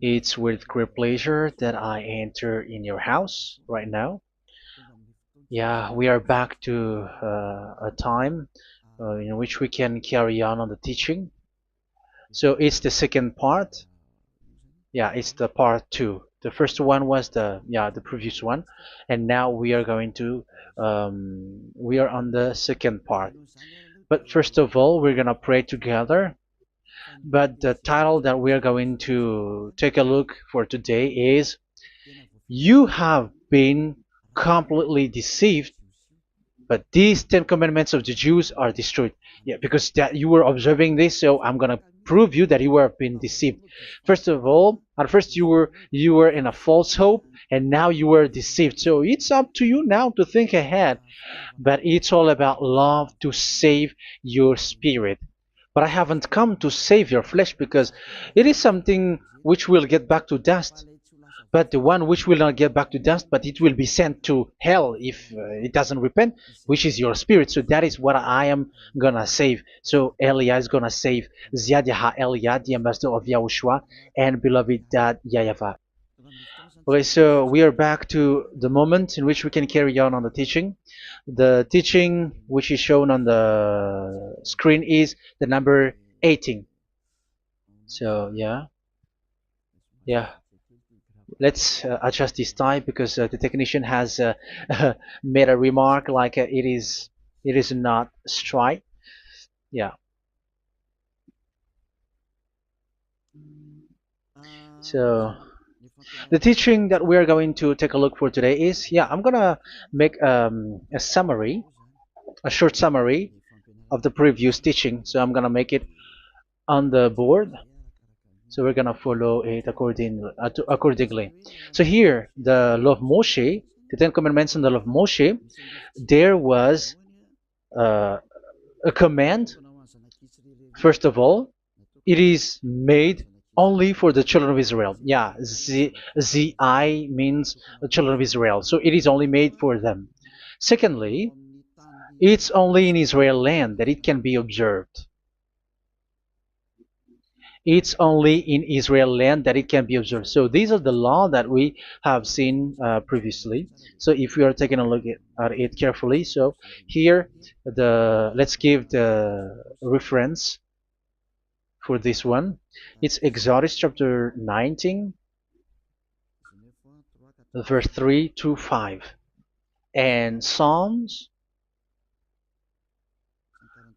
It's with great pleasure that I enter in your house right now. Yeah, we are back to a time in which we can carry on the teaching. So it's the second part. Yeah, it's the part two. The first one was the previous one, and now we are going to we are on the second part. But first of all, we're gonna pray together. But the title that we are going to take a look for today is "You have been completely deceived, but these Ten Commandments of the Jews are destroyed." Yeah, because that you were observing this, so I'm gonna prove you that you were being deceived. First of all, at first you were in a false hope, and now you were deceived. So it's up to you now to think ahead. But it's all about love to save your spirit. But I haven't come to save your flesh because it is something which will get back to dust. But the one which will not get back to dust, but it will be sent to hell if it doesn't repent, which is your spirit. So that is what I am gonna save. So Elia is gonna save Ziadiha Elia, the ambassador of Yahushua, and beloved dad YAHVAH. Okay, so we are back to the moment in which we can carry on the teaching. The teaching which is shown on the screen is the number 18. So yeah, let's adjust this time because the technician has made a remark like it is not straight. Yeah. So the teaching that we are going to take a look for today is, I'm gonna make a summary, a short summary of the previous teaching. So I'm gonna make it on the board. So we're gonna follow it accordingly. So here, the law of Moshe, the Ten Commandments and the law of Moshe, there was uh, a command. First of all, it is made only for the children of Israel. Yeah, Z-I means the children of Israel. So it is only made for them. Secondly, it's only in Israel land that it can be observed. It's only in Israel land that it can be observed. So these are the law that we have seen previously. So if we are taking a look at it carefully, so here let's give the reference for this one. It's Exodus chapter 19, verse 3 to 5, and Psalms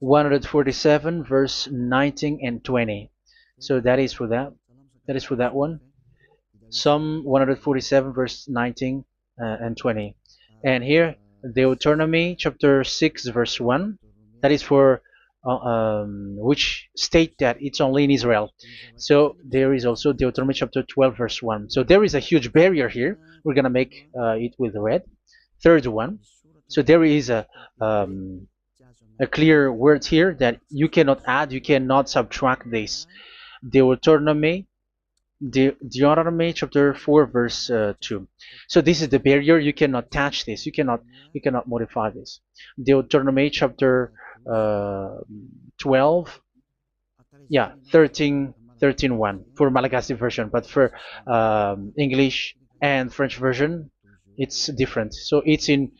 147, verse 19 and 20. So that is for that. That is for that one. Psalm 147, verse 19 and 20. And here, Deuteronomy chapter 6, verse 1. That is for which state that it's only in Israel. So there is also Deuteronomy chapter 12, verse 1. So there is a huge barrier here. We're going to make it with red. Third one. So there is a clear word here that you cannot add, you cannot subtract this. Deuteronomy chapter 4, verse 2. So this is the barrier. You cannot touch this. You cannot modify this. Deuteronomy chapter 12, 13, 1 for Malagasy version, but for English and French version, it's different. So it's in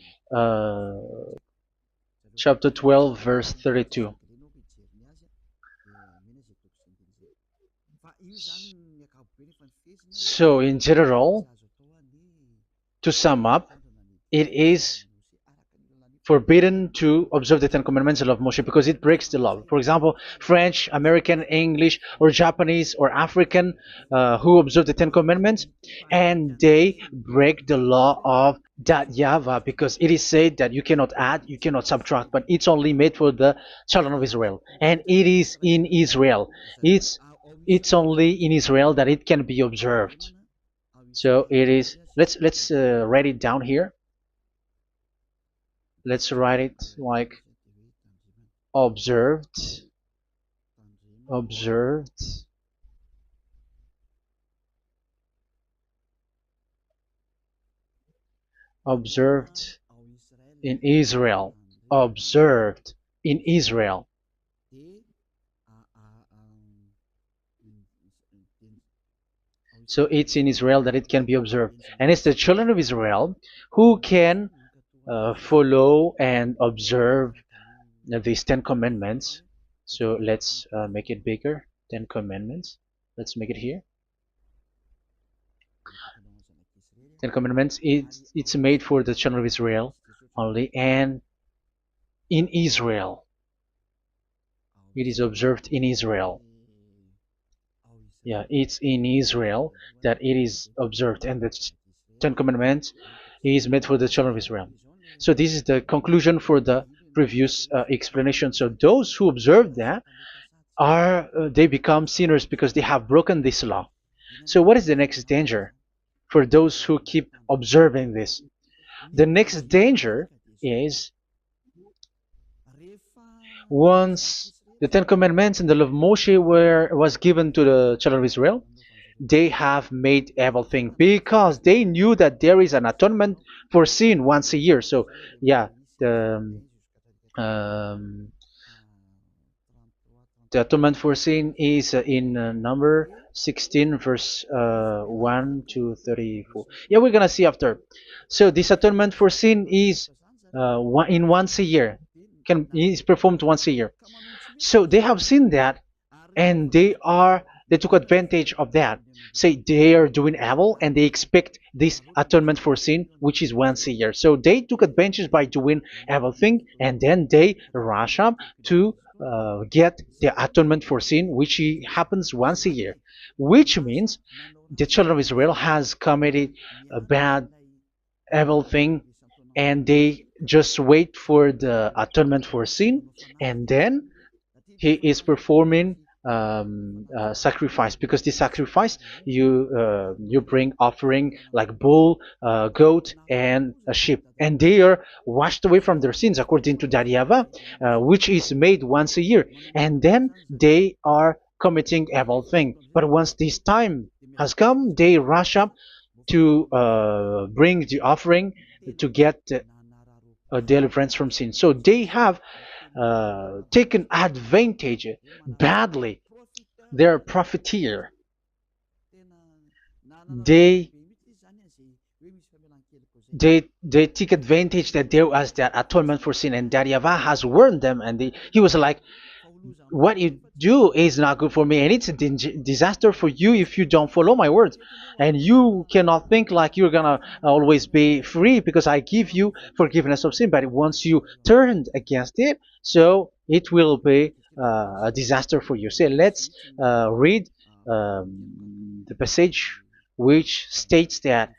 chapter 12, verse 32. So in general, to sum up, it is forbidden to observe the Ten Commandments of Moshe because it breaks the law. For example, French, American, English, or Japanese or African who observe the Ten Commandments and they break the law of that YAHVAH because it is said that you cannot add, you cannot subtract, but it's only made for the children of Israel, and it is in Israel. It's only in Israel that it can be observed. So it is. Let's write it down here. Let's write it like observed, observed, observed in Israel, observed in Israel. So it's in Israel that it can be observed. And it's the children of Israel who can follow and observe these 10 commandments. So let's make it bigger. 10 commandments. Let's make it here. 10 commandments. It's made for the children of Israel only, and in Israel. It is observed in Israel. Yeah, it's in Israel that it is observed, and the Ten Commandments is made for the children of Israel. So this is the conclusion for the previous explanation. So those who observe that are they become sinners because they have broken this law. So what is the next danger for those who keep observing this? The next danger is once the Ten Commandments and the law of Moshe was given to the children of Israel, they have made everything because they knew that there is an atonement for sin once a year. So yeah, um, the atonement for sin is in number 16 verse 1 to 34. Yeah, we're gonna see after. So this atonement for sin is once a year, is performed once a year. So they have seen that, and they took advantage of that. Say they are doing evil and they expect this atonement for sin, which is once a year. So they took advantage by doing evil thing, and then they rush up to get the atonement for sin, which happens once a year, which means the children of Israel has committed a bad evil thing, and they just wait for the atonement for sin, and then he is performing sacrifice, because the sacrifice you bring offering like bull, goat, and a sheep, and they are washed away from their sins according to that YAHVAH, which is made once a year, and then they are committing evil thing. But once this time has come, they rush up to bring the offering to get deliverance from sin. So they have taken advantage badly. They're profiteer. They they take advantage that there was that atonement for sin, and that YAHVAH has warned them, and he was like, what you do is not good for me, and it's a disaster for you if you don't follow my words, and you cannot think like you're gonna always be free because I give you forgiveness of sin, but once you turned against it, so it will be a disaster for you. So let's read the passage which states that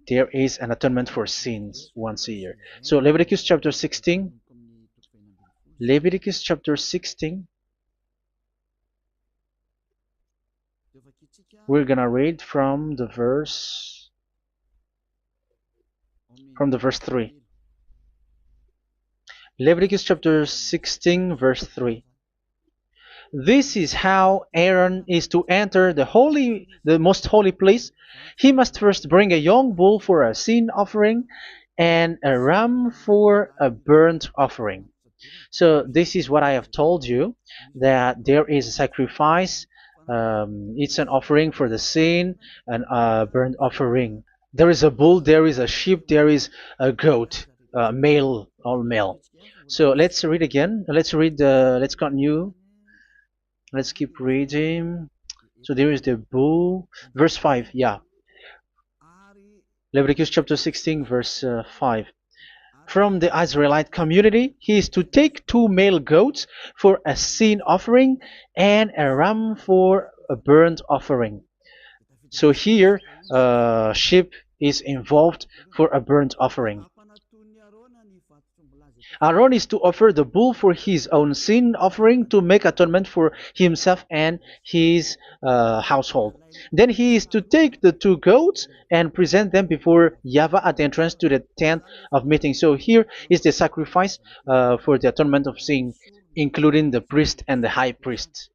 there is an atonement for sins once a year. So Leviticus chapter 16. Leviticus chapter 16. We're gonna read from the verse 3. Leviticus chapter 16 verse 3. This is how Aaron is to enter the most holy place. He must first bring a young bull for a sin offering and a ram for a burnt offering. So this is what I have told you, that there is a sacrifice. It's an offering for the sin, and a burnt offering. There is a bull, there is a sheep, there is a goat, male, all male. So let's read again. Let's continue. Let's keep reading. So there is the bull, verse 5. Yeah, Leviticus chapter 16 verse 5. From the Israelite community, he is to take 2 male goats for a sin offering and a ram for a burnt offering. So here, sheep is involved for a burnt offering. Aaron is to offer the bull for his own sin offering to make atonement for himself and his household. Then he is to take the 2 goats and present them before YAHVAH at the entrance to the tent of meeting. So here is the sacrifice for the atonement of sin, including the priest and the high priest.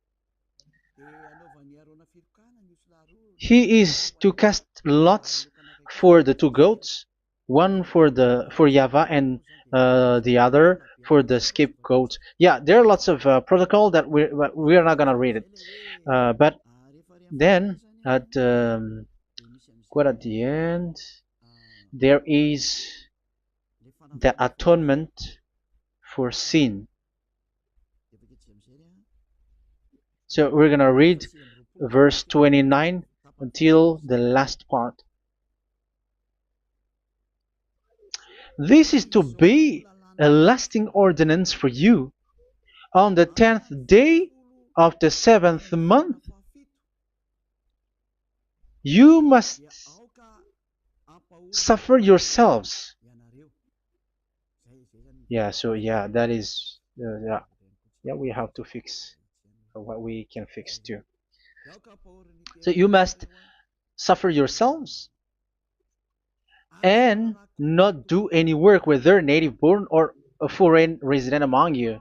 He is to cast lots for the 2 goats, one for YAHVAH and the other for the scapegoat. Yeah, there are lots of protocol that we are not gonna read it, but then at quite at the end, there is the atonement for sin. So we're gonna read verse 29 until the last part. This is to be a lasting ordinance for you. On the 10th day of the 7th month, you must suffer yourselves. Yeah, so yeah, that is, yeah, we have to fix what we can fix too. So you must suffer yourselves and not do any work, whether native born or a foreign resident among you.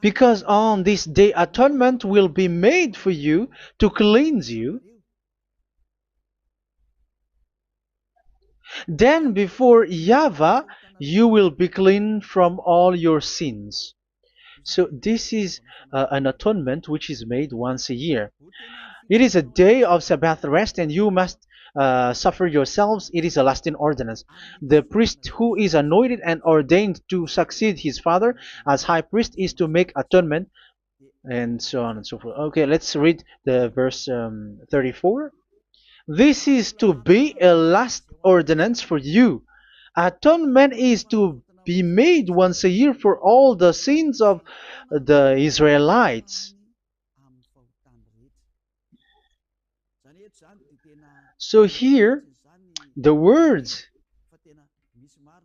Because on this day atonement will be made for you to cleanse you. Then before YAHVAH you will be clean from all your sins. So this is an atonement which is made once a year. It is a day of Sabbath rest, and you must suffer yourselves. It is a lasting ordinance. The priest who is anointed and ordained to succeed his father as high priest is to make atonement, and so on and so forth. Okay, let's read the verse 34. This is to be a last ordinance for you. Atonement is to be made once a year for all the sins of the Israelites. So here, the words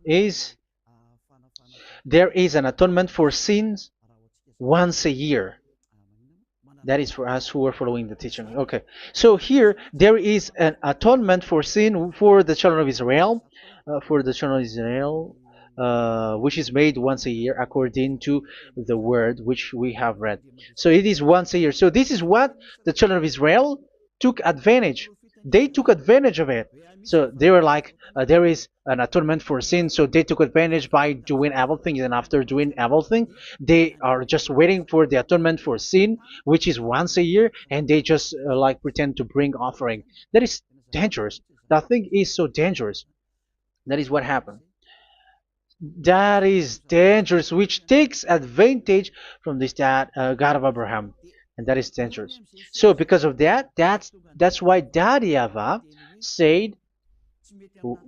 is there is an atonement for sins once a year. That is for us who are following the teaching. Okay, so here there is an atonement for sin for the children of Israel, which is made once a year according to the word which we have read. So it is once a year. So this is what the children of Israel took advantage. They took advantage of it. So they were like, there is an atonement for sin, so they took advantage by doing everything, and after doing everything, they are just waiting for the atonement for sin, which is once a year, and they just like pretend to bring offering. That is dangerous. That thing is so dangerous. That is what happened. That is dangerous, which takes advantage from this God of Abraham, and that is dangerous. So because of that, that's why Daddy YAHVAH said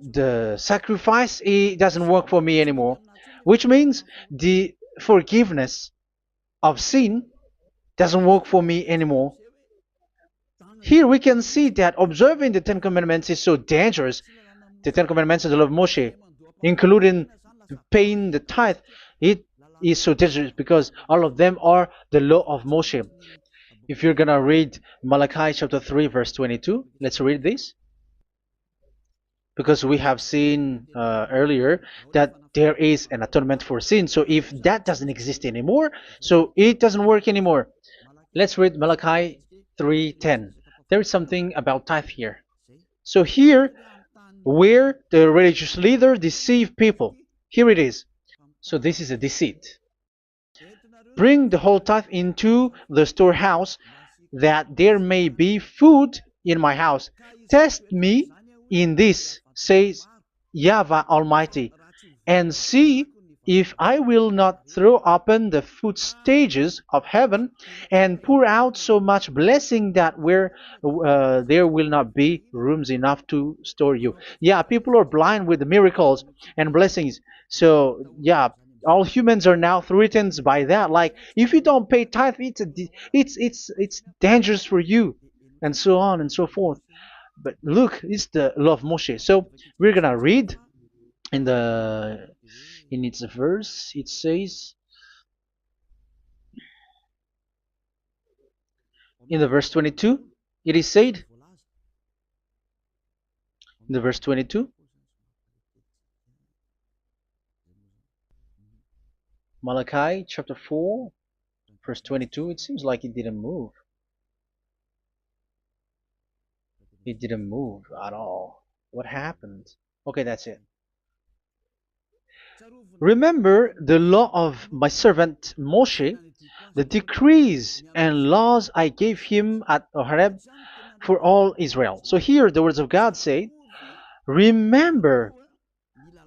the sacrifice, it doesn't work for me anymore, which means the forgiveness of sin doesn't work for me anymore. Here we can see that observing the Ten Commandments is so dangerous. The Ten Commandments of the law of Moshe, including paying the tithe, it is so dangerous because all of them are the law of Moshe. If you're gonna read Malachi chapter 3 verse 22, let's read this. Because we have seen earlier that there is an atonement for sin. So if that doesn't exist anymore, so it doesn't work anymore. Let's read Malachi 3:10. There is something about tithe here. So here, where the religious leader deceived people, here it is. So this is a deceit. Bring the whole tithe into the storehouse, that there may be food in my house. Test me in this, says YAHVAH Almighty, and see if I will not throw open the food stages of heaven and pour out so much blessing that where there will not be rooms enough to store you. Yeah, people are blind with the miracles and blessings. So yeah, all humans are now threatened by that. Like, if you don't pay tithe, it's dangerous for you, and so on and so forth. But look, it's the law of Moshe. So we're gonna read in its verse. It says in the verse 22. It is said in the verse 22. Malachi chapter 4 verse 22. It seems like it didn't move. It didn't move at all. What happened? Okay, that's it. Remember the law of my servant Moshe, the decrees and laws I gave him at Horeb for all Israel. So here the words of God say, remember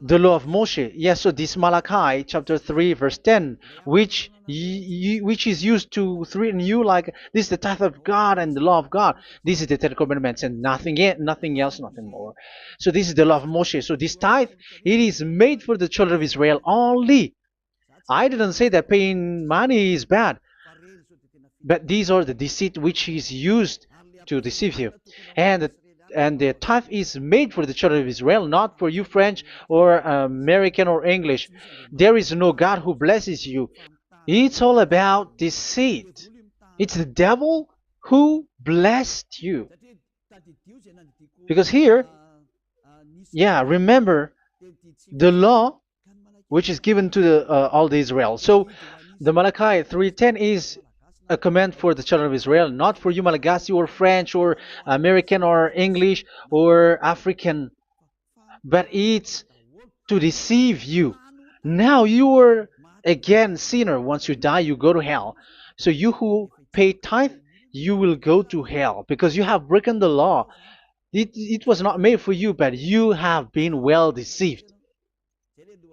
the law of Moshe. Yes, so this Malachi chapter 3 verse 10, which is used to threaten you like this is the tithe of God and the law of God. This is the Ten Commandments and nothing else, nothing more. So this is the law of Moshe. So this tithe, it is made for the children of Israel only. I didn't say that paying money is bad, but these are the deceit which is used to deceive you. And the tithe is made for the children of Israel, not for you French or American or English. There is no God who blesses you. It's all about deceit. It's the devil who blessed you. Because here, yeah, remember the law which is given to all the Israel. So the Malachi 3:10 is a command for the children of Israel, not for you Malagasy or French or American or English or African, but it's to deceive you. Now you are again sinner. Once you die, you go to hell. So you who pay tithe, you will go to hell because you have broken the law. It was not made for you, but you have been well deceived.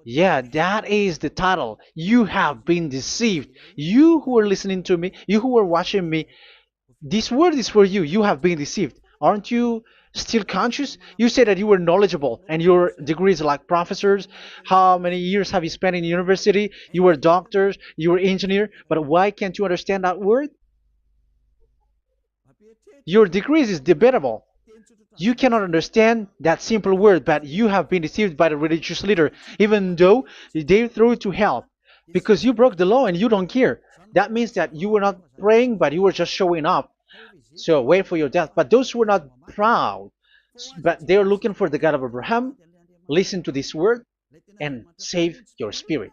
Yeah, that is the title. You have been deceived. You who are listening to me, you who are watching me, this word is for you. You have been deceived. Aren't you still conscious? You say that you were knowledgeable and your degrees like professors. How many years have you spent in university? You were doctors, you were engineer, but why can't you understand that word? Your degrees is debatable. You cannot understand that simple word, but you have been deceived by the religious leader, even though they threw you to hell because you broke the law and you don't care. That means that you were not praying, but you were just showing up. So wait for your death. But those who are not proud, but they are looking for the God of Abraham, listen to this word and save your spirit.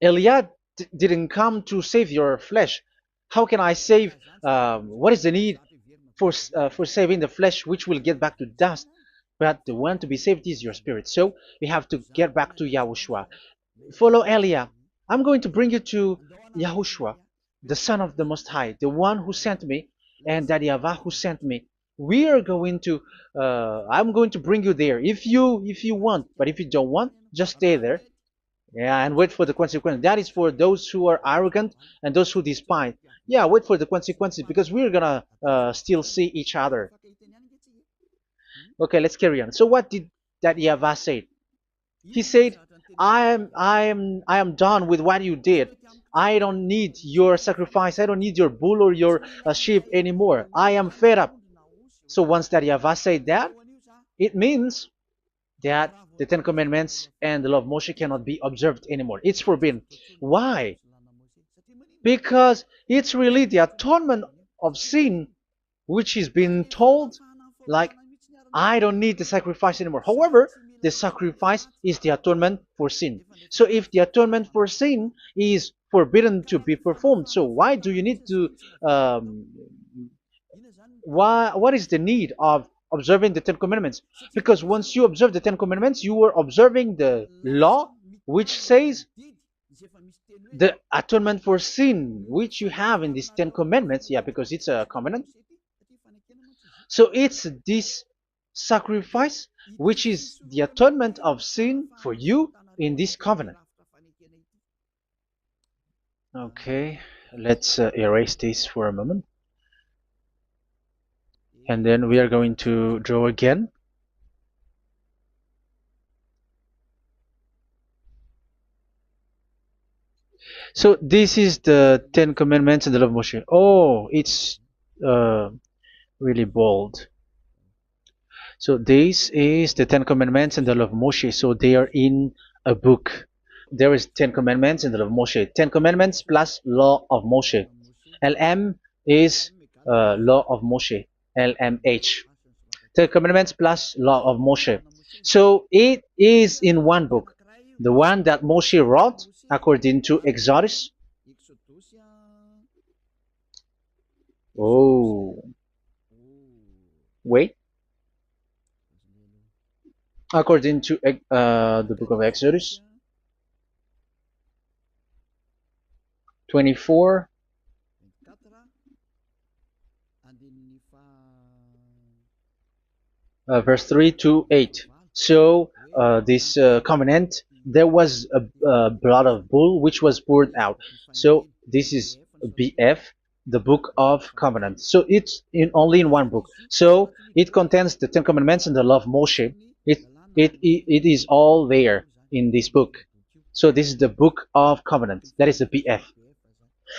Eliah didn't come to save your flesh. How can I save? What is the need for saving the flesh, which will get back to dust? But the one to be saved is your spirit. So we have to get back to Yahushua. Follow Eliah. I'm going to bring you to Yahushua, the Son of the Most High, the one who sent me, and that YAHVAH who sent me. We are going to. I'm going to bring you there if you want, but if you don't want, just stay there. Yeah, and wait for the consequence. That is for those who are arrogant and those who despise. Yeah, wait for the consequences because we're gonna still see each other. Okay, let's carry on. So what did that YAHVAH say? He said, I am done with what you did. I don't need your sacrifice. I don't need your bull or your sheep anymore. I am fed up. So once that YAHVAH said that, it means that the Ten Commandments and the law of Moshe cannot be observed anymore. It's forbidden. Why? Because it's really the atonement of sin which is being told, like, I don't need the sacrifice anymore. However, the sacrifice is the atonement for sin. So if the atonement for sin is forbidden to be performed, so why do you need to what is the need of observing the Ten Commandments? Because once you observe the Ten Commandments, you are observing the law which says the atonement for sin which you have in these Ten Commandments. Yeah, because it's a covenant. So it's this sacrifice which is the atonement of sin for you in this covenant. Okay, let's erase this for a moment. And then we are going to draw again. So this is the Ten Commandments and the law of Moshe. Oh, it's really bold. So this is the Ten Commandments and the law of Moshe. So they are in a book. There is Ten Commandments and the law of Moshe. Ten Commandments plus law of Moshe. LM is law of Moshe. LMH. Ten Commandments plus law of Moshe. So it is in one book. The one that Moshe wrote according to Exodus. Oh, wait. According to the book of Exodus 24, verse 3 to 8. So this covenant, there was a blood of bull which was poured out. So this is BF, the book of covenant. So it's only in one book. So it contains the Ten Commandments and the law of Moshe. It is all there in this book. So this is the book of covenant. That is the BF.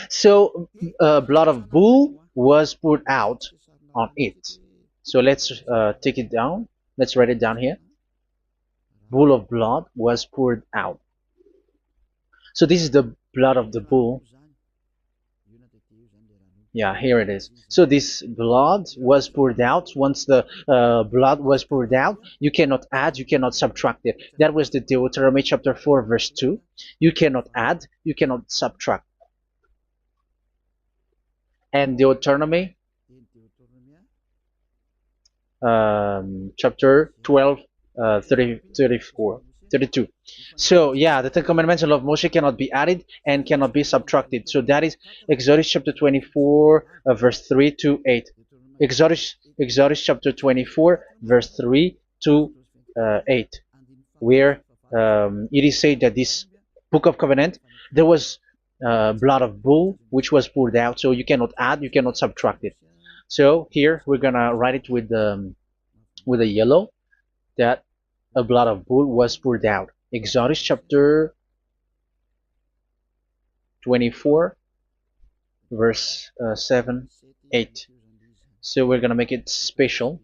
So blood of bull was poured out on it. So let's take it down. Let's write it down here. Bull of blood was poured out. So this is the blood of the bull. Yeah, here it is. So this blood was poured out. Once the blood was poured out, you cannot add, you cannot subtract it. That was the Deuteronomy chapter 4, verse 2. You cannot add, you cannot subtract. And Deuteronomy chapter 12, 32. So yeah, the Ten Commandments and law of Moshe cannot be added and cannot be subtracted. So that is Exodus chapter 24, verse 3 to 8. Exodus chapter 24, verse 3 to 8, where it is said that this book of covenant, there was blood of bull which was poured out. So you cannot add, you cannot subtract it. So here we're gonna write it with a yellow, that a blood of bull was poured out. Exodus chapter 24, verse 7, 8. So we're gonna make it special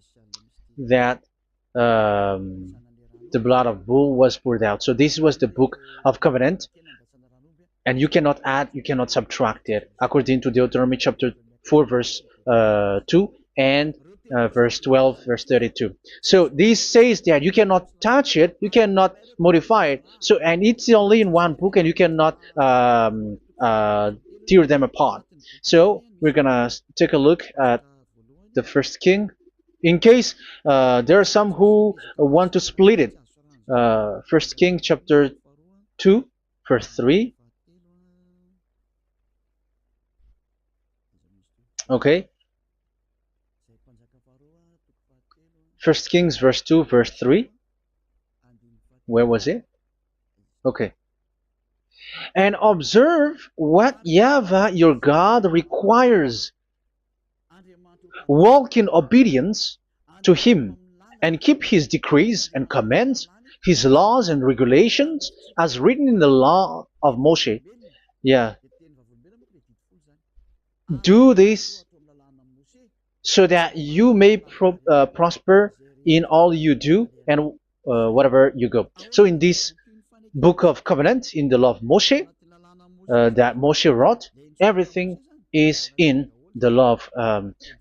that the blood of bull was poured out. So this was the book of covenant, and you cannot add, you cannot subtract it, according to Deuteronomy chapter 4, verse 2 and verse 12, verse 32. So this says that you cannot touch it, you cannot modify it. So, and it's only in one book, and you cannot tear them apart. So we're gonna take a look at the first king, in case there are some who want to split it. First King chapter 2, verse 3. Okay. First Kings verse 2, verse 3. Where was it? Okay. And observe what YAHVAH your God requires. Walk in obedience to him, and keep his decrees and commands, his laws and regulations, as written in the law of Moshe. Yeah. Do this so that you may prosper in all you do and whatever you go. So in this book of covenant, in the law of Moshe, that Moshe wrote, everything is in the law of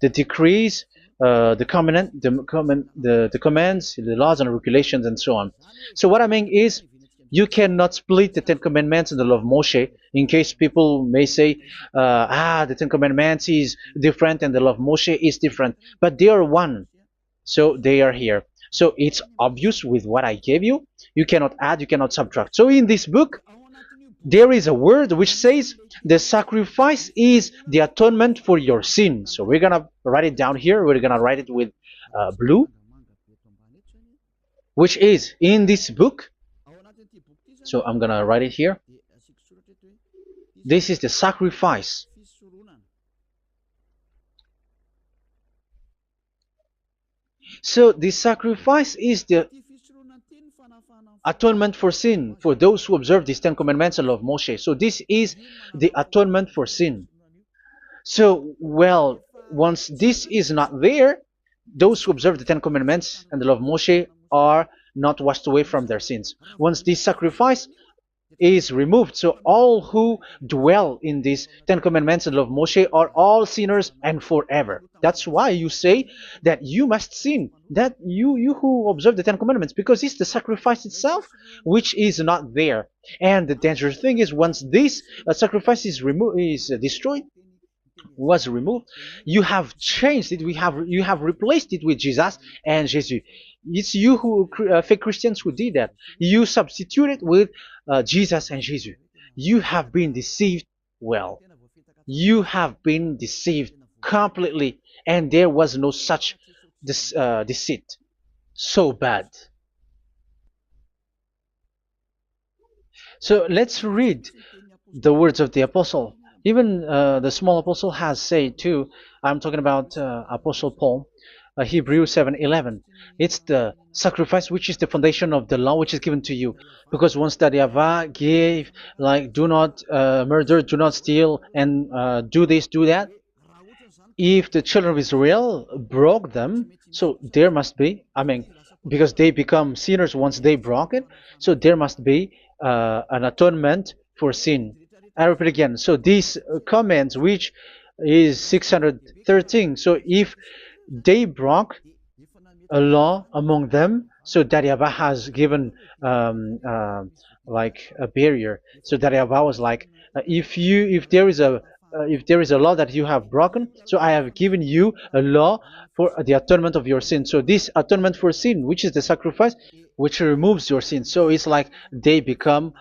the decrees, the covenant, the commands, the laws and regulations, and so on. So what I mean is, you cannot split the Ten Commandments and the law of Moshe, in case people may say, the Ten Commandments is different and the law of Moshe is different, but they are one. So they are here. So it's obvious with what I gave you. You cannot add, you cannot subtract. So in this book, there is a word which says the sacrifice is the atonement for your sin. So we're gonna write it down here. We're gonna write it with blue, which is in this book. So I'm gonna write it here. This is the sacrifice. So the sacrifice is the atonement for sin, for those who observe these Ten Commandments and law of Moshe. So this is the atonement for sin. So, well, once this is not there, those who observe the Ten Commandments and the law of Moshe are not washed away from their sins. Once this sacrifice is removed, so all who dwell in these Ten Commandments and law of Moshe are all sinners and forever. That's why you say that you must sin, that you who observe the Ten Commandments, because it's the sacrifice itself which is not there. And the dangerous thing is, once this sacrifice is destroyed, was removed, you have changed it. You have replaced it with Jesus and Jesus. It's you who fake Christians who did that. You substituted with Jesus and Jesus. You have been deceived well, you have been deceived completely, and there was no such deceit. So bad. So let's read the words of the apostle. Even the small apostle has said too. I'm talking about Apostle Paul, Hebrews 7:11. It's the sacrifice which is the foundation of the law which is given to you. Because once that YAHVAH gave, like, do not murder, do not steal, and do this, do that, if the children of Israel broke them, so there must be, I mean, because they become sinners once they broke it, so there must be an atonement for sin. I repeat again. So these comments, which is 613, so if they broke a law among them, so that YAHVAH has given like a barrier. So that YAHVAH was like, if there is a law that you have broken, so I have given you a law for the atonement of your sin. So this atonement for sin, which is the sacrifice, which removes your sins. So it's like they become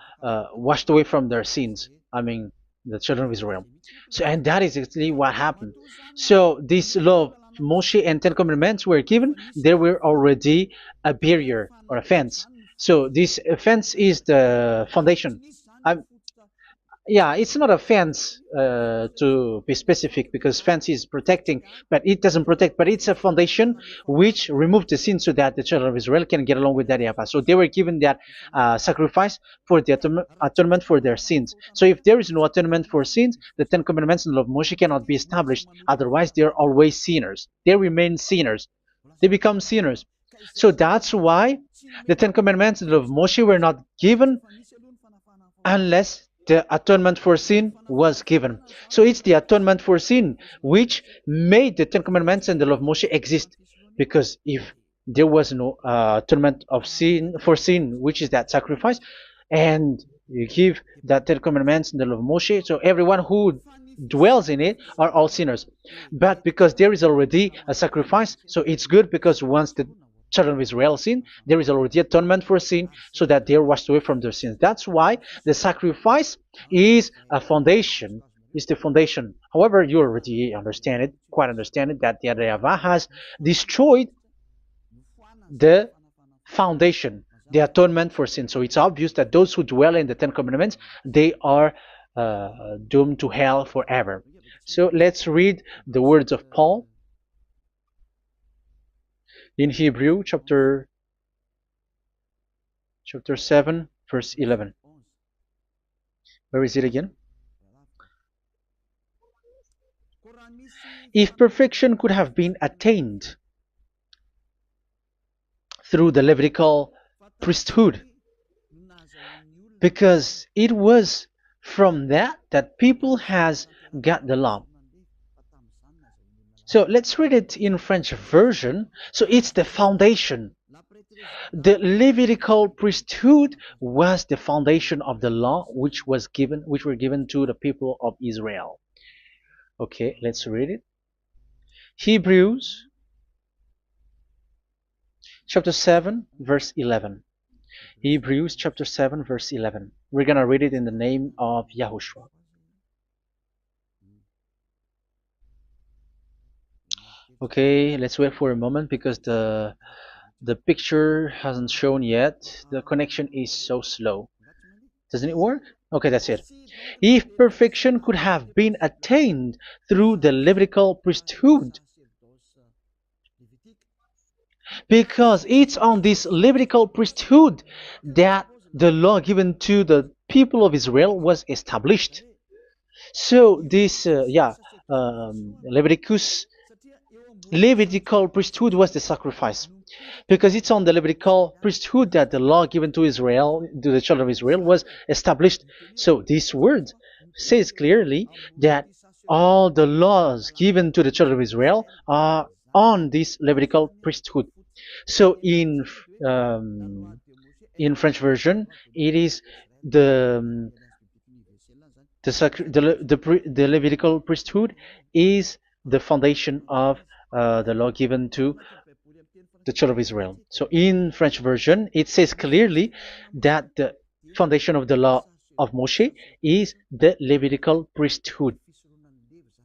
washed away from their sins. I mean, the children of Israel. So, and that is exactly what happened. So this law of Moshe and Ten Commandments were given. There were already a barrier or a fence. So this fence is the foundation. I'm, yeah, it's not a fence to be specific, because fence is protecting, but it doesn't protect. But it's a foundation which removed the sin so that the children of Israel can get along with that YAHVAH. So they were given that sacrifice for the atonement for their sins. So if there is no atonement for sins, the Ten Commandments and the law of Moshe cannot be established. Otherwise, they are always sinners. They remain sinners. They become sinners. So that's why the Ten Commandments and the law of Moshe were not given unless the atonement for sin was given. So it's the atonement for sin which made the Ten Commandments and the law of Moshe exist. Because if there was no atonement of sin for sin, which is that sacrifice, and you give that Ten Commandments and the law of Moshe, so everyone who dwells in it are all sinners. But because there is already a sacrifice, so it's good, because once the children of Israel sin, there is already atonement for sin, so that they are washed away from their sins. That's why the sacrifice is a foundation, is the foundation. However, you already understand it, quite understand it, that the YAHVAH has destroyed the foundation, the atonement for sin. So it's obvious that those who dwell in the Ten Commandments, they are doomed to hell forever. So let's read the words of Paul in Hebrew chapter 7 verse 11. Where is it again? If perfection could have been attained through the Levitical priesthood, because it was from that people has got the law. So let's read it in French version. So it's the foundation. The Levitical priesthood was the foundation of the law which were given to the people of Israel. Okay, let's read it. Hebrews chapter 7 verse 11. Hebrews chapter 7 verse 11. We're gonna read it in the name of YAHOSHUAH. Okay, let's wait for a moment, because the picture hasn't shown yet. The connection is so slow. Doesn't it work? Okay, that's it. If perfection could have been attained through the Levitical priesthood, because it's on this Levitical priesthood that the law given to the people of Israel was established. So this, Levitical priesthood was the sacrifice, because it's on the Levitical priesthood that the law given to Israel, to the children of Israel, was established. So this word says clearly that all the laws given to the children of Israel are on this Levitical priesthood. So in French version, it is the Levitical priesthood is the foundation of the law given to the children of Israel. So in French version, it says clearly that the foundation of the law of Moshe is the Levitical priesthood.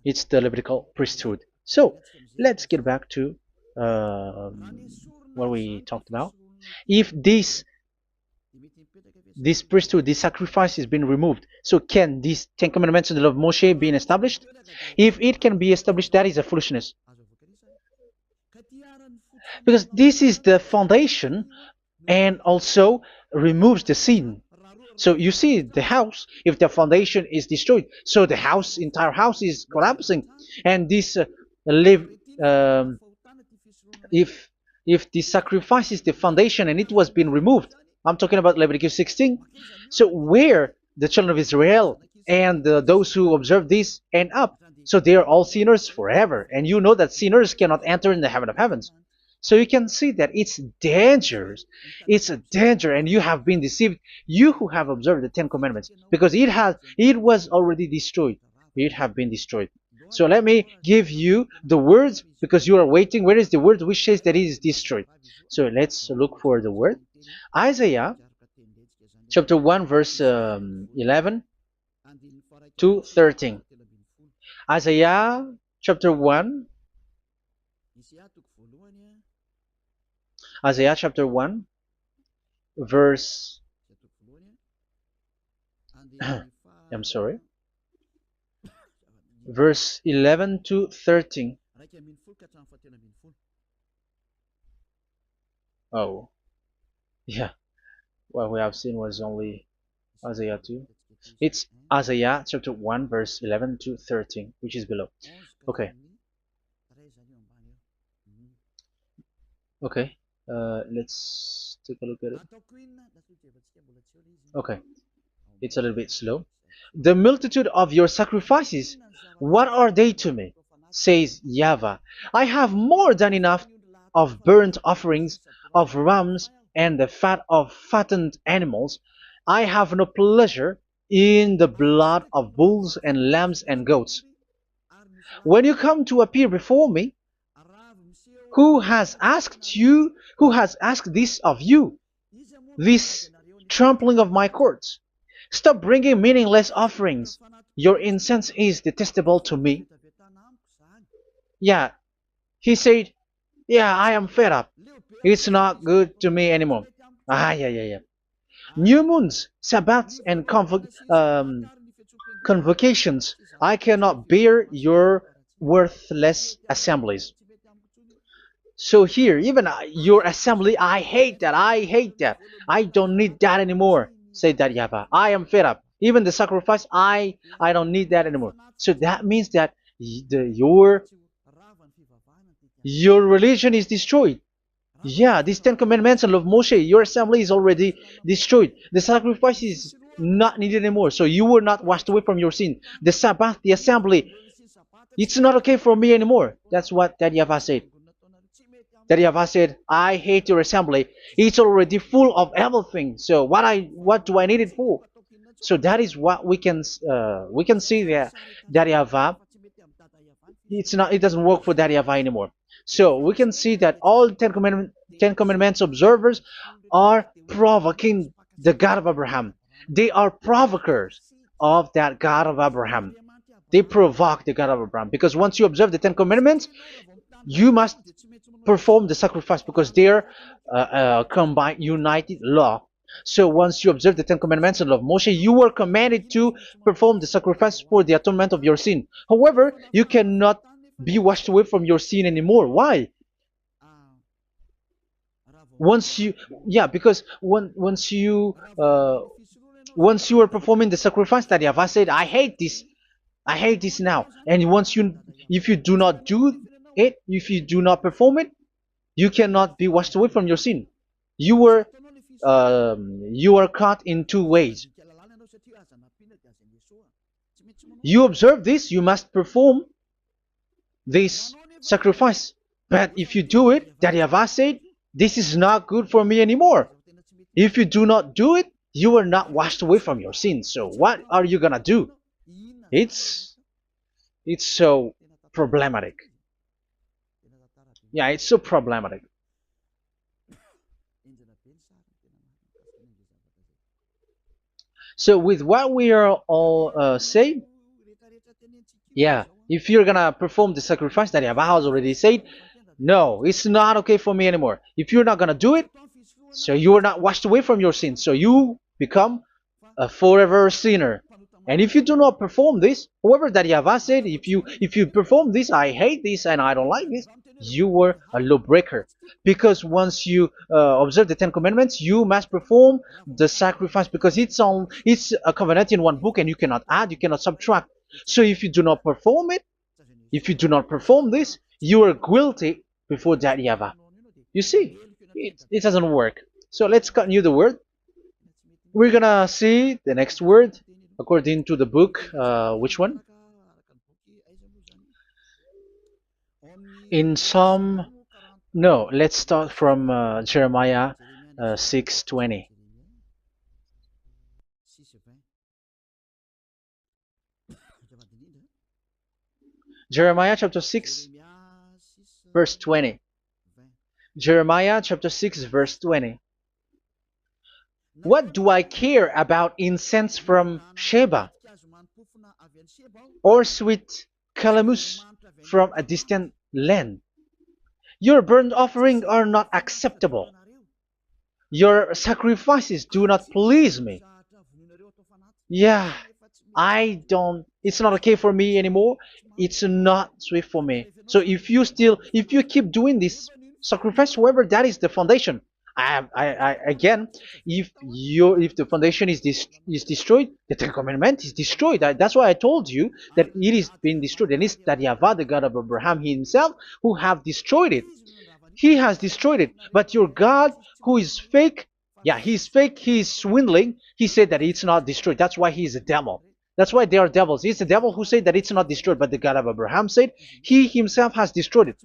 It's the Levitical priesthood. So let's get back to what we talked about. If this priesthood, this sacrifice has been removed, so can these Ten Commandments of Moshe be established? If it can be established, that is a foolishness. Because this is the foundation and also removes the sin. So you see the house, if the foundation is destroyed, so the house, entire house is collapsing. And this live, um, if the sacrifice is the foundation and it was being removed, I'm talking about Leviticus 16. So where the children of Israel and those who observe this end up, so they are all sinners forever. And you know that sinners cannot enter in the heaven of heavens. So you can see that it's dangerous. It's a danger, and you have been deceived. You who have observed the Ten Commandments, because it was already destroyed. It have been destroyed. So let me give you the words, because you are waiting. Where is the word which says that it is destroyed? So let's look for the word. Isaiah chapter 1 verse 11 to 13. Isaiah chapter 1. Isaiah chapter 1 verse I'm sorry, verse 11 to 13. Oh, yeah, what we have seen was only Isaiah 2. It's Isaiah chapter 1 verse 11 to 13, which is below. Okay. Okay. Let's take a look at it. Okay. It's a little bit slow. The multitude of your sacrifices, what are they to me? Says YAHVAH. I have more than enough of burnt offerings, of rams, and the fat of fattened animals. I have no pleasure in the blood of bulls and lambs and goats. When you come to appear before me, who has asked this of you, this trampling of my courts? Stop bringing meaningless offerings. Your incense is detestable to me. Yeah, he said, yeah, I am fed up. It's not good to me anymore. Yeah. New moons, Sabbaths, and convocations. I cannot bear your worthless assemblies. So here, even your assembly, I hate that. I hate that. I don't need that anymore. Say that YAHVAH. I am fed up. Even the sacrifice, I don't need that anymore. So that means that your religion is destroyed. Yeah, these Ten Commandments and of Moshe, your assembly is already destroyed. The sacrifice is not needed anymore. So you were not washed away from your sin. The Sabbath, the assembly, it's not okay for me anymore. That's what that YAHVAH said. That YAHVAH said, I hate your assembly. It's already full of everything. So what do I need it for? So that is what we can see there. That YAHVAH, it doesn't work for that YAHVAH anymore. So we can see that all Ten Commandments observers are provoking the God of Abraham. They are provokers of that God of Abraham. They provoke the God of Abraham, because once you observe the Ten Commandments, you must perform the sacrifice, because they are combined, united law. So once you observe the Ten Commandments and love Moshe, you were commanded to perform the sacrifice for the atonement of your sin. However, you cannot be washed away from your sin anymore. Why? Once you, yeah, because once you are performing the sacrifice, that YAHVAH said, I hate this now. And if you do not do it, if you do not perform it, you cannot be washed away from your sin. You are caught in two ways. You observe this, you must perform this sacrifice. But if you do it, that YAHVAH said, this is not good for me anymore. If you do not do it, you are not washed away from your sins. So what are you gonna do? It's so problematic. Yeah, it's so problematic. So with what we are all saying, yeah, if you're gonna perform the sacrifice that Yahweh has already said, no, it's not okay for me anymore. If you're not gonna do it, so you are not washed away from your sins, so you become a forever sinner. And if you do not perform this, whoever that Yahweh said, if you perform this, I hate this and I don't like this, you were a lawbreaker. Because once you observe the Ten Commandments, you must perform the sacrifice because it's a covenant in one book and you cannot add, you cannot subtract. So if you do not perform it, if you do not perform this, you are guilty before that Yahweh. You see, it doesn't work. So let's continue the word. We're gonna see the next word according to the book. Which one? In Psalm. No, let's start from Jeremiah 6:20. Jeremiah chapter 6, verse 20. Jeremiah chapter 6, verse 20. What do I care about incense from Sheba or sweet calamus from a distant land? Your burnt offerings are not acceptable. Your sacrifices do not please me. Yeah, it's not okay for me anymore. It's not sweet for me. So if you keep doing this sacrifice, however, that is the foundation. Again, if the foundation is destroyed, the Ten Commandment is destroyed. That's why I told you that it is being destroyed, and it's that Yahweh, the God of Abraham himself, who have destroyed it. He has destroyed it. But your God, who is fake, yeah, he's fake, he's swindling. He said that it's not destroyed. That's why he's a devil. That's why they are devils. It's the devil who said that it's not destroyed, but the God of Abraham said he himself has destroyed it.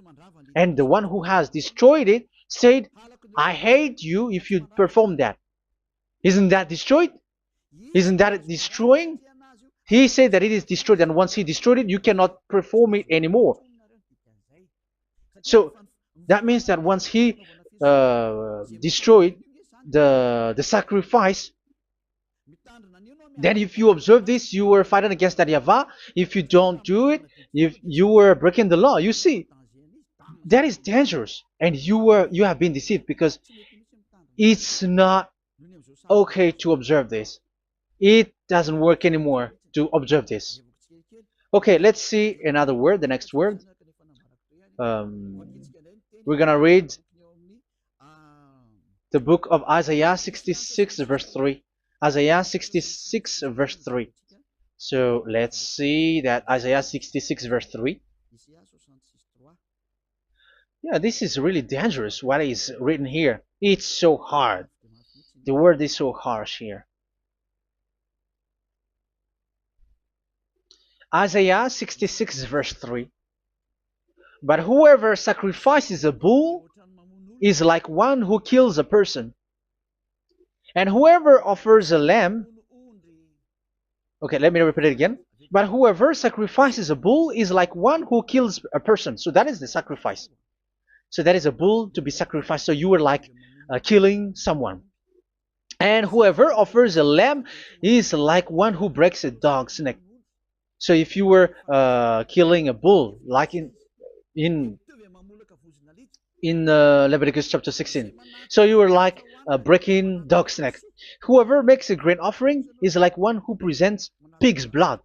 And the one who has destroyed it said, I hate you if you perform that. Isn't that destroyed? Isn't that destroying? He said that it is destroyed, and once he destroyed it, you cannot perform it anymore. So that means that once he destroyed the sacrifice, then if you observe this, you were fighting against that Yahweh. If you don't do it, if you were breaking the law, you see, that is dangerous, and you have been deceived because it's not okay to observe this. It doesn't work anymore to observe this. Okay, let's see another word, the next word. We're gonna read the book of Isaiah 66 verse 3. Isaiah 66 verse 3. So let's see that Isaiah 66 verse 3. Yeah, this is really dangerous what is written here. It's so hard. The word is so harsh here. Isaiah 66 verse 3. But whoever sacrifices a bull is like one who kills a person. And whoever offers a lamb, okay, let me repeat it again. But whoever sacrifices a bull is like one who kills a person. So that is the sacrifice. So that is a bull to be sacrificed. So you were like killing someone. And whoever offers a lamb is like one who breaks a dog's neck. So if you were killing a bull, like in Leviticus chapter 16, so you were like breaking dog's neck. Whoever makes a grain offering is like one who presents pig's blood,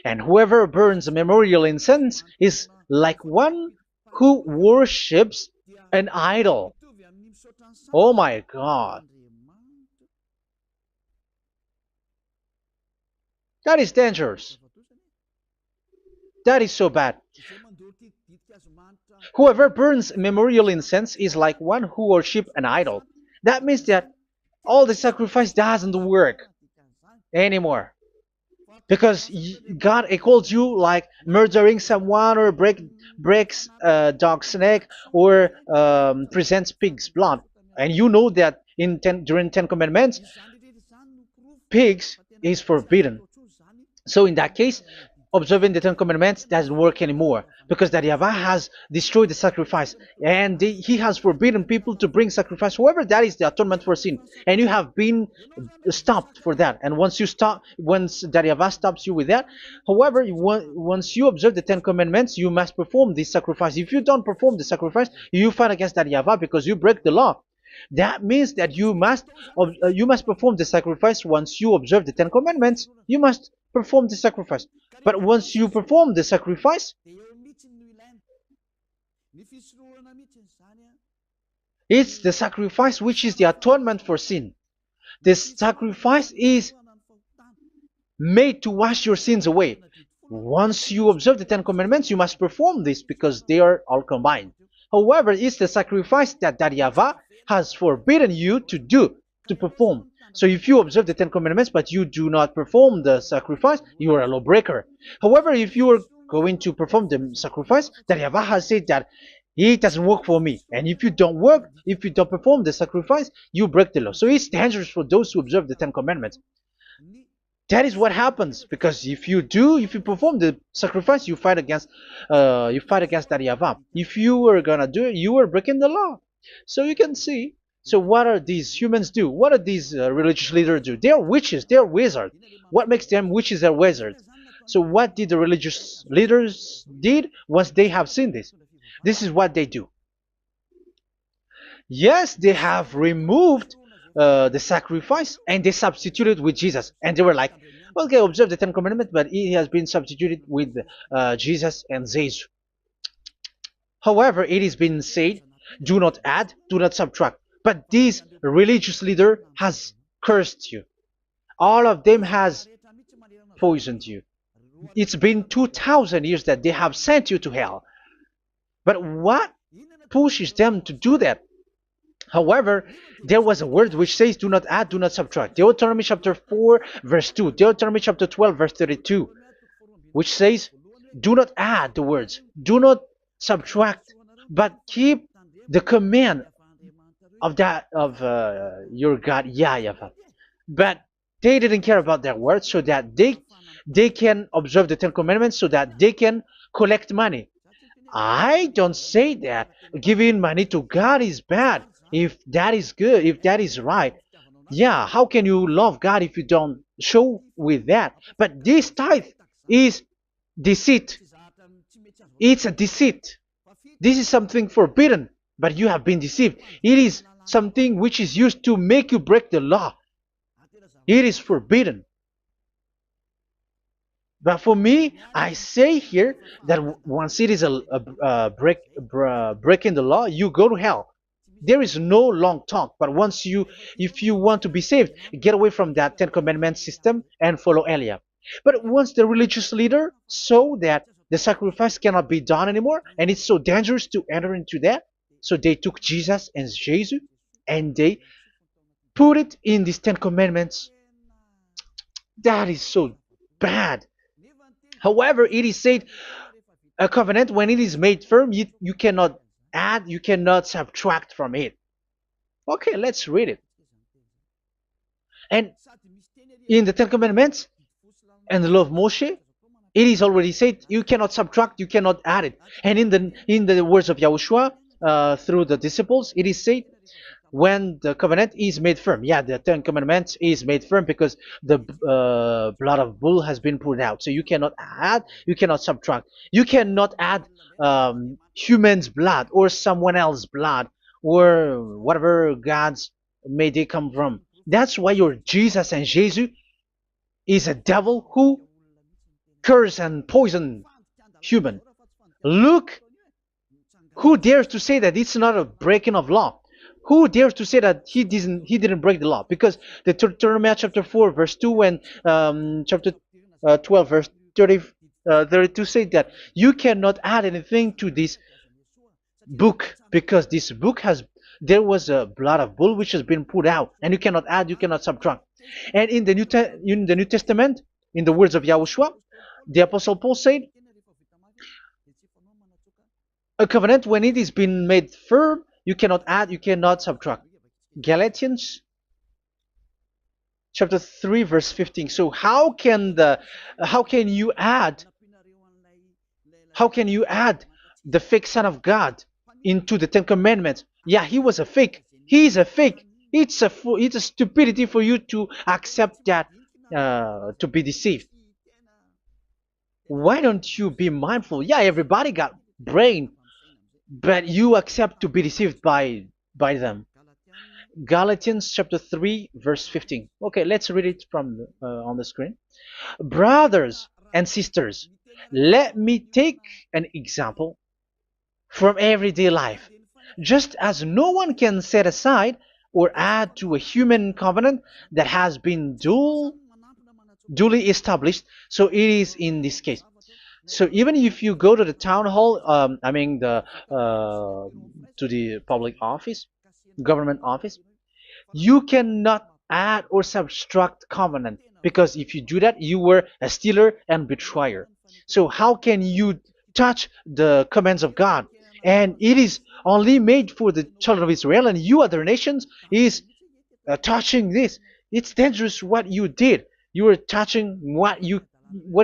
and whoever burns a memorial incense is like one who worships an idol. Oh my God. That is dangerous. That is so bad. Whoever burns memorial incense is like one who worships an idol. That means that all the sacrifice doesn't work anymore. Because God equals you like murdering someone or breaks a dog's neck or presents pig's blood. And you know that during 10 Commandments, pigs is forbidden. So in that case, observing the Ten Commandments doesn't work anymore because that YAHVAH has destroyed the sacrifice and he has forbidden people to bring sacrifice. However, that is the atonement for sin, and you have been stopped for that. And once you stop, once that YAHVAH stops you with that, however, once you observe the Ten Commandments, you must perform this sacrifice. If you don't perform the sacrifice, you fight against that YAHVAH because you break the law. That means that you must perform the sacrifice. Once you observe the Ten Commandments, you must perform the sacrifice. But once you perform the sacrifice, it's the sacrifice which is the atonement for sin. This sacrifice is made to wash your sins away. Once you observe the Ten Commandments, you must perform this because they are all combined. However, it's the sacrifice that YAHVAH has forbidden you to do, to perform. So if you observe the Ten Commandments but you do not perform the sacrifice, you are a lawbreaker. However, if you are going to perform the sacrifice, that YAHVAH has said that it doesn't work for me. And if you don't perform the sacrifice, you break the law. So it's dangerous for those who observe the Ten Commandments. That is what happens, because if you perform the sacrifice, you fight against that YAHVAH. If you were gonna do it, you are breaking the law. So you can see. So what are these humans do? What are these religious leaders do? They are witches. They are wizards. What makes them witches or wizards? So what did the religious leaders did once they have seen this? This is what they do. Yes, they have removed the sacrifice and they substituted with Jesus. And they were like, okay, observe the Ten Commandments, but it has been substituted with Jesus and Jesus. However, it has been said, do not add, do not subtract. But this religious leader has cursed you. All of them has poisoned you. It's been 2,000 years that they have sent you to hell. But what pushes them to do that? However, there was a word which says, do not add, do not subtract. Deuteronomy chapter 4, verse 2. Deuteronomy chapter 12, verse 32. Which says, do not add the words. Do not subtract. But keep the command of your God, YAHVAH. But they didn't care about their words, so that they can observe the Ten Commandments, so that they can collect money. I don't say that giving money to God is bad. If that is good, if that is right, yeah, how can you love God if you don't show with that? But this tithe is deceit. It's a deceit. This is something forbidden, but you have been deceived. It is something which is used to make you break the law. It is forbidden. But for me, I say here that once it is breaking the law, you go to hell. There is no long talk. But if you want to be saved, get away from that Ten Commandments system and follow Eliab. But once the religious leader saw that the sacrifice cannot be done anymore, and it's so dangerous to enter into that, so they took Jesus and Jesus and they put it in these Ten Commandments. That is so bad. However, it is said a covenant, when it is made firm, you cannot add, you cannot subtract from it. Okay, let's read it. And in the Ten Commandments and the law of Moshe, it is already said you cannot subtract, you cannot add it. And in the words of YAHOSHUAH through the disciples, it is said when the covenant is made firm. Yeah, the Ten Commandments is made firm because the blood of bull has been poured out. So you cannot add, you cannot subtract. You cannot add human's blood or someone else's blood or whatever gods may they come from. That's why your Jesus and Jesus is a devil who curse and poison human. Look, who dares to say that it's not a breaking of law? Who dares to say that he didn't break the law? Because the Deuteronomy chapter 4 verse 2 and chapter 12 verse 32 say that you cannot add anything to this book, because this book there was a blood of bull which has been put out, and you cannot add, you cannot subtract. And in the New Testament, in the words of YAHOSHUAH, the Apostle Paul said, a covenant, when it is been made firm, you cannot add, you cannot subtract. Galatians chapter 3 verse 15. So how can you add How can you add the fake Son of God into the Ten Commandments? Yeah, he was a fake. He is a fake. It's a stupidity for you to accept that, to be deceived. Why don't you be mindful? Yeah, everybody got brain, but you accept to be deceived by them. Galatians chapter 3 verse 15. Okay, let's read it from on the screen. Brothers and sisters, let me take an example from everyday life. Just as no one can set aside or add to a human covenant that has been duly established, so it is in this case. So even if you go to the town hall, I mean to the public office, government office, you cannot add or subtract covenant, because if you do that, you were a stealer and betrayer. So how can you touch the commands of God? And it is only made for the children of Israel, and you other nations is touching this. It's dangerous what you did. You are touching what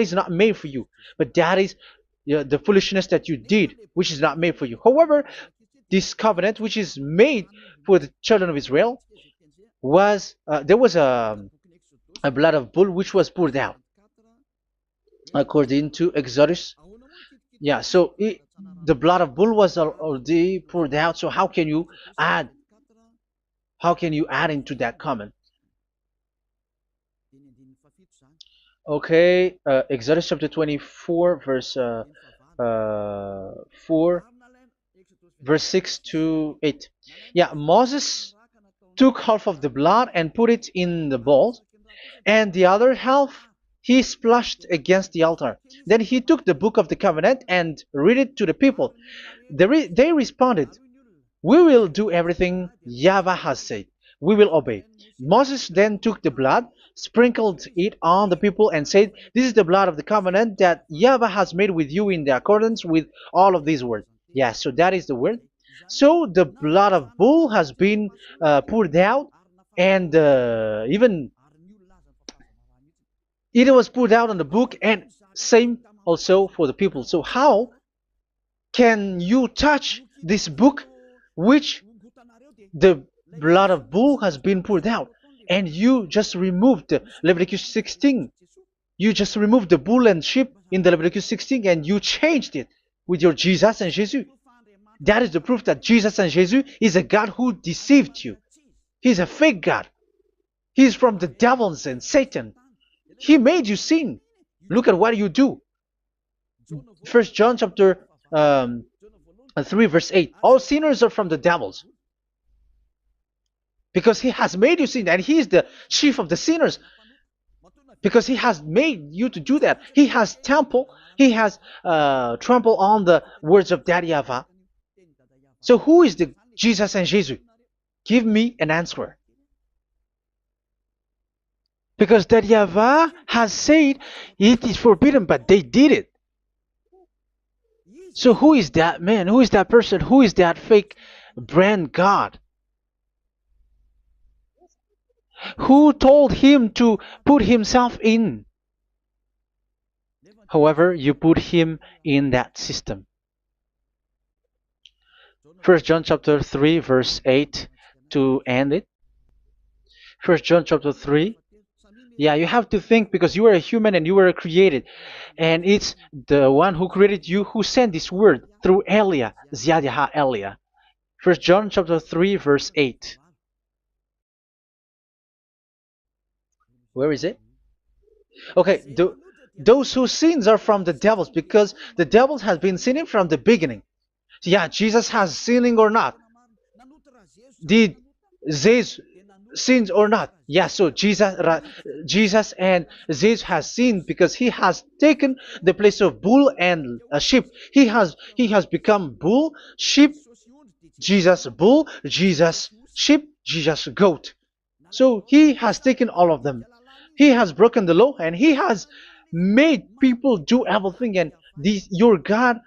is not made for you. But that is the foolishness that you did, which is not made for you. However, this covenant, which is made for the children of Israel, was there was a blood of bull which was poured out according to Exodus. Yeah, so the blood of bull was already poured out. So add how can you add into that comment? Okay, Exodus chapter 24, verse 4, verse 6 to 8. Yeah, Moses took half of the blood and put it in the bowl, and the other half he splashed against the altar. Then he took the book of the covenant and read it to the people. They responded, "We will do everything YAHVAH has said. We will obey." Moses then took the blood, sprinkled it on the people, and said, "This is the blood of the covenant that YAHVAH has made with you in the accordance with all of these words." Yeah, so that is the word. So the blood of bull has been poured out, and even it was poured out on the book, and same also for the people. So how can you touch this book which the blood of bull has been poured out, and you just removed Leviticus 16? You just removed the bull and sheep in the Leviticus 16, and you changed it with your Jesus and Jesus. That is the proof that Jesus and Jesus is a God who deceived you. He's a fake God. He's from the devils and Satan. He made you sin. Look at what you do. First John chapter 3 verse 8. All sinners are from the devils, because he has made you sin, and he is the chief of the sinners, because he has made you to do that. He has trampled on the words of Daddy Ava. So who is the Jesus and Jesus? Give me an answer. Because Daddy Ava has said it is forbidden, but they did it. So who is that man? Who is that person? Who is that fake brand God? Who told him to put himself in? However, you put him in that system. First John chapter 3 verse 8 to end it. First John chapter 3. Yeah, you have to think, because you are a human and you were created. And it's the one who created you who sent this word through Elia, Ziadiha Elia. First John chapter 3 verse 8. Where is it? Okay, those whose sins are from the devils, because the devils has been sinning from the beginning. Yeah, Jesus has sinning or not? Did Jesus sins or not? Yeah, so Jesus and Jesus has sinned, because he has taken the place of bull and a sheep. He has become bull, sheep, Jesus bull, Jesus sheep, Jesus goat. So he has taken all of them. He has broken the law, and he has made people do everything. And your God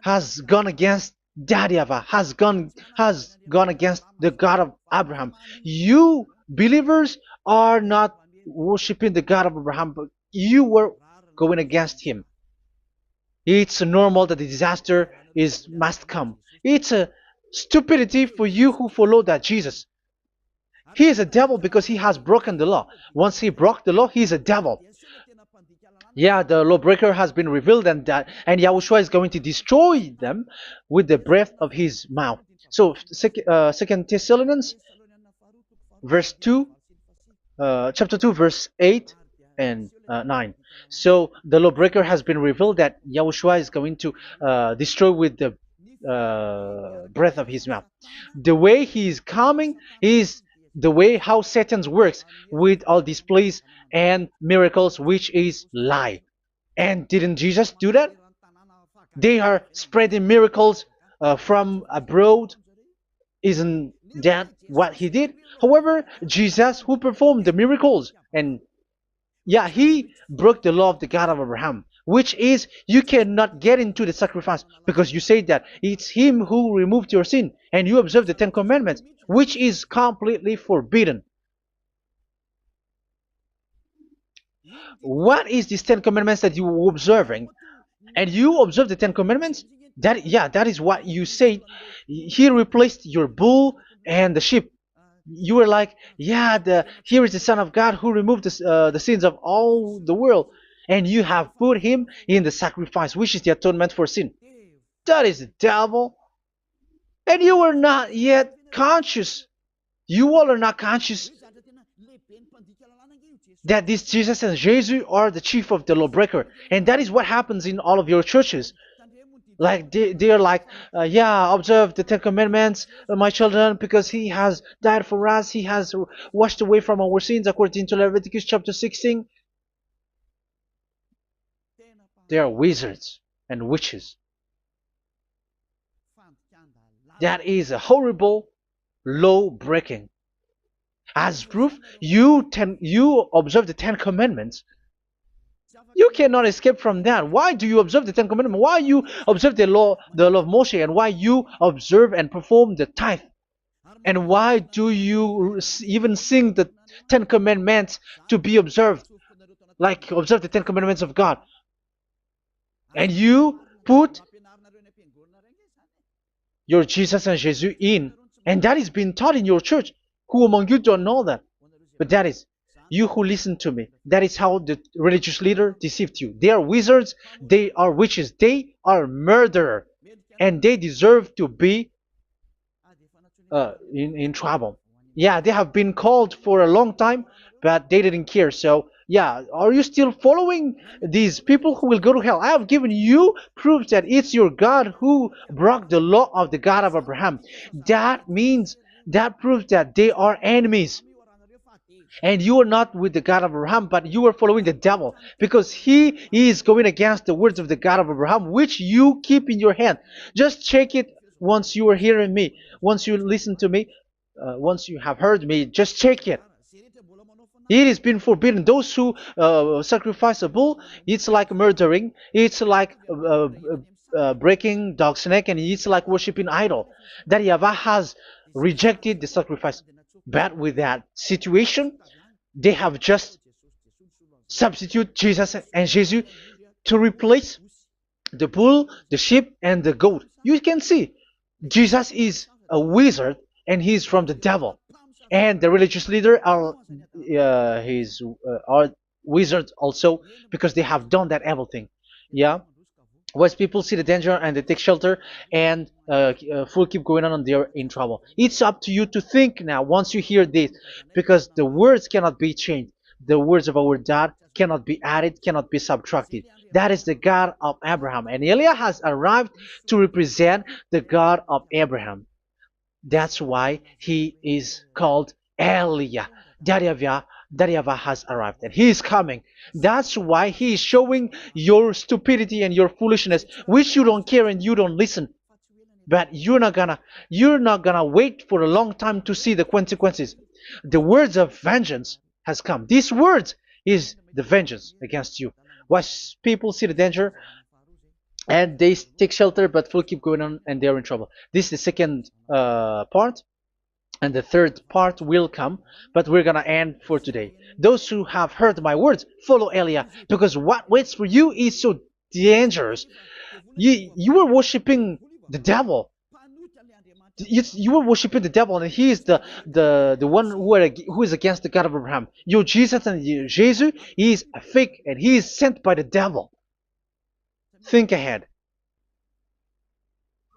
has gone against Daddy Ava, has gone against the God of Abraham. You believers are not worshiping the God of Abraham, but you were going against him. It's normal that the disaster is must come. It's a stupidity for you who follow that Jesus. He is a devil because he has broken the law. Once he broke the law, he is a devil. Yeah, the lawbreaker has been revealed, and Yahushua is going to destroy them with the breath of his mouth. So, Second Thessalonians, verse 2, chapter 2, verse 8 and 9. So the lawbreaker has been revealed that Yahushua is going to destroy with the breath of his mouth. The way he is coming is the way how Satan works with all displays and miracles, which is lie. And didn't Jesus do that? They are spreading miracles from abroad. Isn't that what he did? However, Jesus, who performed the miracles, and yeah, he broke the law of the God of Abraham, which is you cannot get into the sacrifice because you say that it's him who removed your sin and you observe the Ten Commandments, which is completely forbidden. What is these Ten Commandments that you were observing? And you observe the Ten Commandments? That is what you said. He replaced your bull and the sheep. You were like, yeah, here is the Son of God who removed the sins of all the world, and you have put him in the sacrifice, which is the atonement for sin. That is the devil. And you are not yet conscious. You all are not conscious that this Jesus and Jesus are the chief of the lawbreaker. And that is what happens in all of your churches. Like they're like, yeah, observe the Ten Commandments, my children, because he has died for us. He has washed away from our sins according to Leviticus chapter 16. They are wizards and witches. That is a horrible law breaking. As proof, you observe the Ten Commandments. You cannot escape from that. Why do you observe the Ten Commandments? Why you observe the law of Moshe, and why you observe and perform the tithe? And why do you even sing the Ten Commandments to be observed? Like observe the Ten Commandments of God. And you put your Jesus and Jesus in. And that is being taught in your church. Who among you don't know that? But that is you who listen to me. That is how the religious leader deceived you. They are wizards. They are witches. They are murderers. And they deserve to be in trouble. Yeah, they have been called for a long time, but they didn't care. So, yeah, are you still following these people who will go to hell? I have given you proof that it's your God who broke the law of the God of Abraham. That means, that proves that they are enemies. And you are not with the God of Abraham, but you are following the devil, because he is going against the words of the God of Abraham, which you keep in your hand. Just check it once you are hearing me, once you listen to me, once you have heard me, just check it. It has been forbidden. Those who sacrifice a bull, it's like murdering, it's like breaking dog's neck, and it's like worshiping idol. That YAHVAH has rejected the sacrifice. But with that situation, they have just substitute Jesus and Jesus to replace the bull, the sheep, and the goat. You can see Jesus is a wizard and he's from the devil. And the religious leader are are wizards also, because they have done that evil thing. Yeah. Once people see the danger and they take shelter and full keep going on and they're in trouble. It's up to you to think now once you hear this, because the words cannot be changed. The words of our God cannot be added, cannot be subtracted. That is the God of Abraham. And Eliah has arrived to represent the God of Abraham. That's why he is called Eliah. YAHVAH has arrived and he is coming. That's why he is showing your stupidity and your foolishness, which you don't care and you don't listen. But you're not gonna wait for a long time to see the consequences. The words of vengeance has come. These words is the vengeance against you. Once people see the danger and they take shelter, but will keep going on and they're in trouble. This is the second part. And the third part will come, but we're gonna end for today. Those who have heard my words, follow Eliah, because what waits for you is so dangerous. You were worshiping the devil. You were worshiping the devil, and he is the one who is against the God of Abraham. Your Jesus and your Jesus, he is a fake, and he is sent by the devil. Think ahead.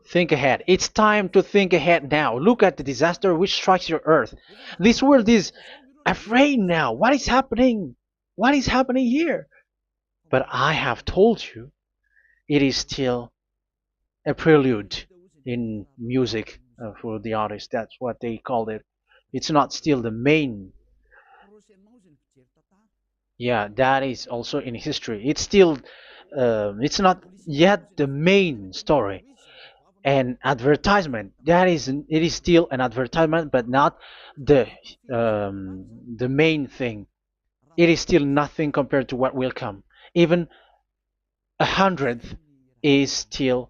Think ahead. It's time to think ahead now. Look at the disaster which strikes your earth. This world is afraid now. What is happening? What is happening here? But I have told you, it is still a prelude in music for the artist. That's what they called it. It's not still the main. Yeah, that is also in history. It's still, it's not yet the main story. And advertisement, that is, it is still an advertisement, but not the the main thing. It is still nothing compared to what will come. Even a hundredth is still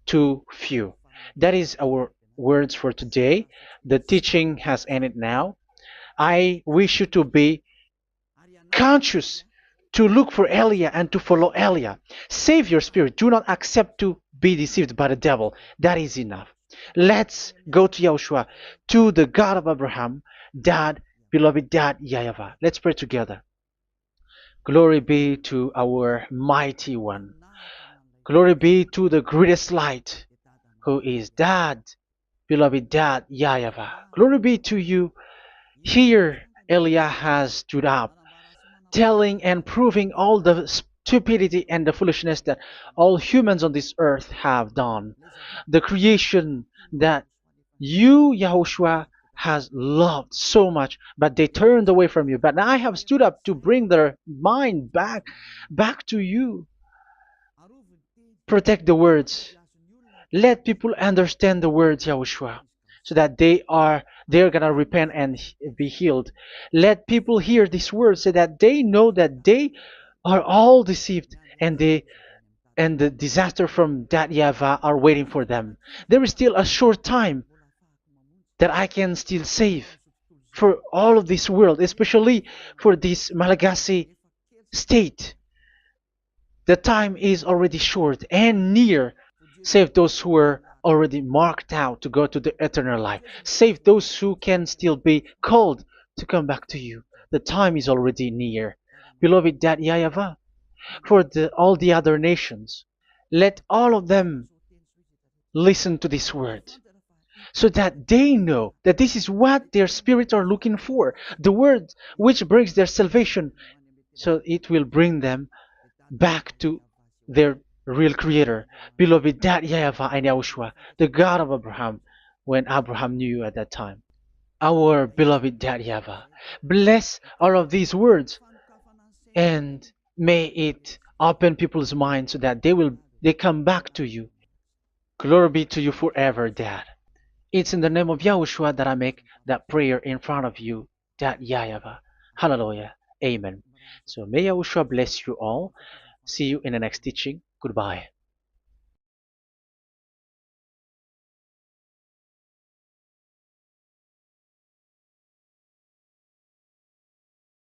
too few. That is our words for today. The teaching has ended now. I wish you to be conscious, to look for Elia and to follow Elia. Save your spirit. Do not accept to be deceived by the devil. That is enough. Let's go to Yahushua, to the God of Abraham, Dad, beloved Dad, YAHVAH. Let's pray together. Glory be to our mighty one. Glory be to the greatest light, who is Dad, beloved Dad, YAHVAH. Glory be to you. Here, Elia has stood up, telling and proving all the stupidity and the foolishness that all humans on this earth have done. The creation that you, Yahushua, has loved so much, but they turned away from you. But now I have stood up to bring their mind back to you. Protect the words. Let people understand the words, Yahushua, so that they're gonna repent and be healed. Let people hear these words so that they know that they are all deceived, and the disaster from that YAHVAH are waiting for them. There is still a short time that I can still save for all of this world, especially for this Malagasy state. The time is already short and near. Save those who are already marked out to go to the eternal life. Save those who can still be called to come back to you. The time is already near. Beloved Dad YAHVAH, for all the other nations, let all of them listen to this word, so that they know that this is what their spirits are looking for, the word which brings their salvation, so it will bring them back to their real creator, beloved Dad YAHVAH and Yahushua, the God of Abraham, when Abraham knew you at that time. Our beloved Dad YAHVAH, bless all of these words, and may it open people's minds so that they come back to you. Glory be to you forever, Dad. It's in the name of Yahushua that I make that prayer in front of you, Dad YAHVAH. Hallelujah. Amen. So may Yahushua bless you all. See you in the next teaching. Goodbye.